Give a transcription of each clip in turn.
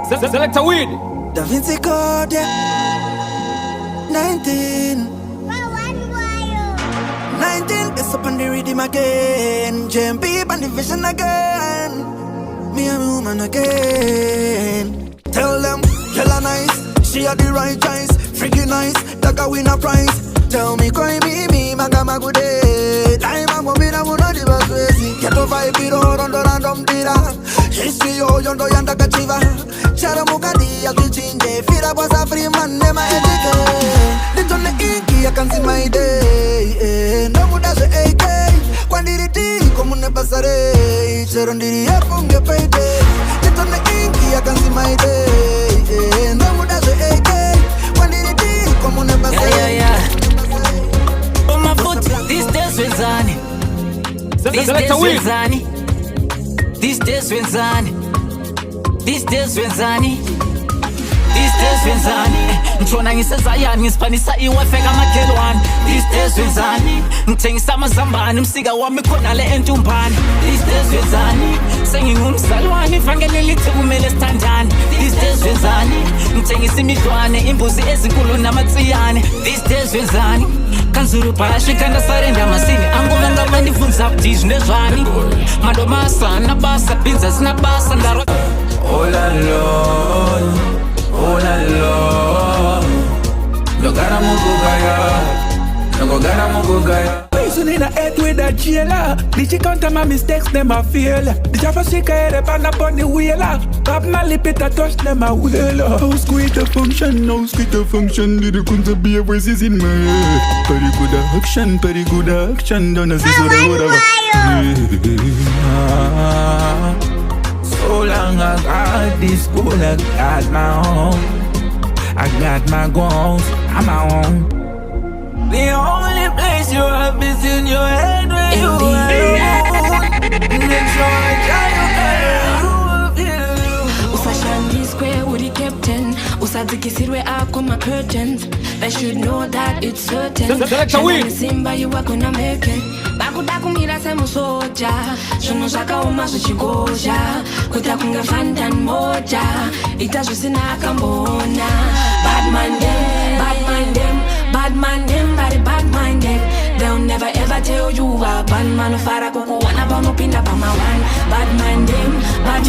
Select a weed. Da Vinci Code, 19. 19, it's up on the rhythm again. JMP on the vision again. Me and me woman again. Tell them, tell her nice. She had the right choice. Freaky nice, that can win a prize. Tell me, cry me, Magga good day. Time I'm gonna be the one of the best crazy. Get to vibe it all on the random data. History, yo, yondo yanda kachiva. Chara mukadi, I will change it. Feel I was a free man, never educate. This on the inky, I can see my day. No good as a AK. Quantity, come on, passare. Chara on the air, from the payday. This on the inky, I can see my day. No good as a AK. Quantity, come on, passare. Yeah. On my foot, these days when Zani. These days when Zani. These days when Zani. These days when Zani. These days when Zani. Mchona ngisezayani ngisiphanisa iWi-Fi kamakhelwane. These days when Zani. Ngithengisa amazambane umsika wami khona le entumbane. These days when Zani. Sengingumzalwane ivangeli lithi kumele sithandane. These days when Zani. Ngithengisa imidlwane imbuzi ezinkulu namatsiyane. These days when Zani. Kanzuru bashi kanda sarenda masini angoma ngamani funza nezwani. Madomasa nabasa pinza sinabasa ndaro. All alone, all alone. No gana mugugaya. Person in the head with a jailer. Did she counter my mistakes, them I feel. Did you ever see a pan upon the wheeler? Pop my lip it a touch them a wheeler. How sweet the function, Did you come to be a voices in my head? Very good action, Don't I see so So long I got this school, I got my own. I got my goals, I'm my own. The only place you have is in your head when you are alone. Make sure I try you. Usashandi square with the captain. Usadikisirwe ako my curtains. They should know that it's certain. Shana Simba you are gonna make it. Bakudaku mira semu soja. Shono shaka umasu chigosha. Kutakunga fantan moja. Itazusina kambona. Bad man them, bad man them. They'll never ever tell you a bad man of Farah Kuku one about no pinda pa my one. Bad man them, bad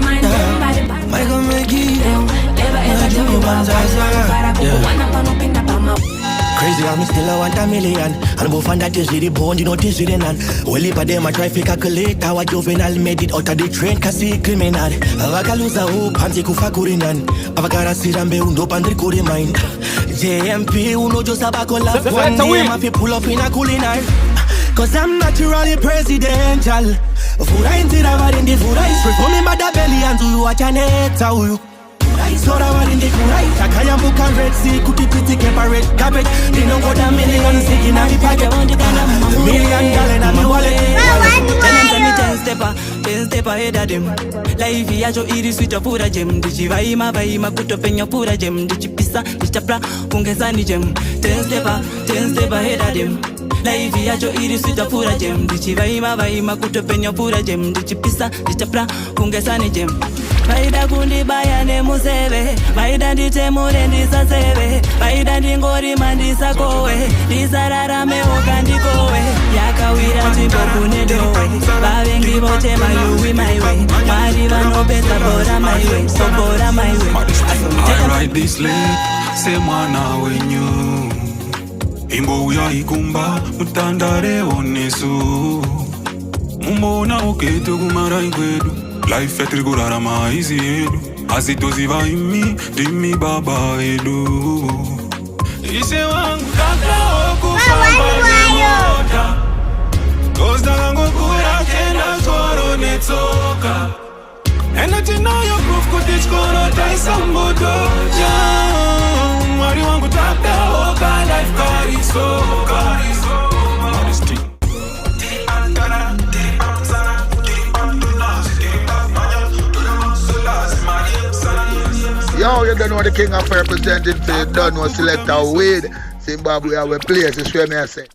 man them. Maggi. They'll never ever tell you a bad man of Farah Kuku one about no pinda pa my. Crazy, I'm still a 1 million. And move on that is really born, you know this is the nan. Only for them I try to calculate how a juvenile made it out of the train, cause he criminal. Avakaluza hope, I'm taking Fakurinan. Avakara Sirambe, undo pandri kuri mine. JMP, uno just abakola. One day I'm fi pull up in a culinar. Cause I'm naturally presidential. Fura inti ravar in the fura is for me mother belly and do you watch an ex. Sora war in the kurai, Takaya Buka Red Sea, Kuti Piti Keparate, Cabbage, they don't go down million sick in a pocket, $1 million in my wallet. Ten step ahead of them. Life yacho iri switch pura gem. Dichivaima kuto penyo pura gem. Dichipisa, dichapra, kungezani gem. Ten step ahead of them. Life yacho iri switch pura gem. Dichivaima kuto penyo pura gem. Dichipisa, dichapra, kungezani gem. Baida kundi bayane musebe. Baida nditemure ndisasebe. Baida ndingori mandisa kowe. Ndisarara meoka ndikowe. Yakawira ndibokune dowe. Bavengi bote mayuwi my way. Mariva no better bora my way. So bora my way. I ride this lane. Semana wenyu. Imbo ya ikumba. Utandare onesu. Mumbona oketo kumara igwedu. Life etrigurara maizi edu. Azitozi va imi, dimi baba edu. Ise wangu kaka oku samba nemota. Kosta gango kura kenda koro netsoka. Energy now your proof kutich koro tai sambodo jam. Mari wangu tapda oka life karisoka. Yo, you don't know the king of representing, so you don't know select our weed. Zimbabwe, our place, is where me I say.